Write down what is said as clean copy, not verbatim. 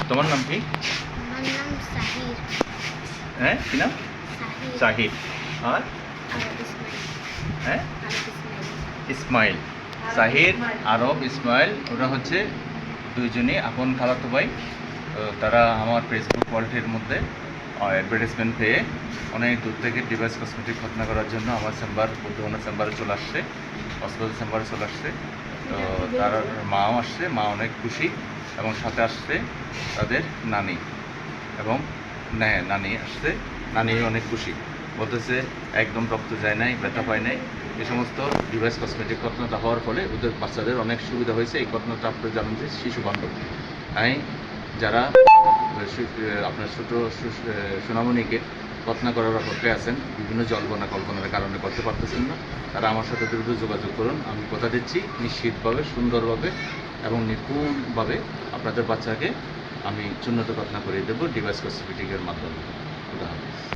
তোমার নাম কি? আমার নাম সাহির। হ্যাঁ, কি নাম? সাহির। সাহিদ। আর আরব ইসমাইল। হ্যাঁ, আরব ইসমাইল। ইসমাইল। সাহির, আরব, ইসমাইল, ওরা হচ্ছে দুইজনই আপন খালাতো ভাই। তো তারা আমার ফেসবুক ওয়ার্ল্ডের মধ্যে অ্যাডভার্টাইজমেন্ট পেয়ে অনেক দূর থেকে ডিভাইস কসমেটিক খতনা করার জন্য আমার চেম্বার, বুদ্ধগণের চেম্বারে চলে আসছে, হসপিটাল চেম্বারে চলে আসছে। তো তার মাও আসছে, মা অনেক খুশি, এবং সাথে আসছে তাদের নানি, এবং নানি আসছে, নানি অনেক খুশি, বলতেছে একদম রক্ত যায় নাই, ব্যথা পায় নাই। এই সমস্ত ডিভাইস কসমেটিক খতনাটা হওয়ার ফলে ওদের বাচ্চাদের অনেক সুবিধা হয়েছে। এই ঘটনাটা আপনি জানেন যে শিশু বান্ধব। তাই যারা আপনার ছোট সোনামণিকে খতনা করার অপেক্ষায় আছেন, বিভিন্ন জল্পনা কল্পনার কারণে করতে পারতেছেন না, তারা আমার সাথে দ্রুত যোগাযোগ করুন। আমি কথা দিচ্ছি নিশ্চিতভাবে, সুন্দরভাবে এবং নিপুণভাবে আপনাদের বাচ্চাকে আমি চূর্ণত খতনা করিয়ে দেবো ডিভাইস কসমেটিকের মাধ্যমে।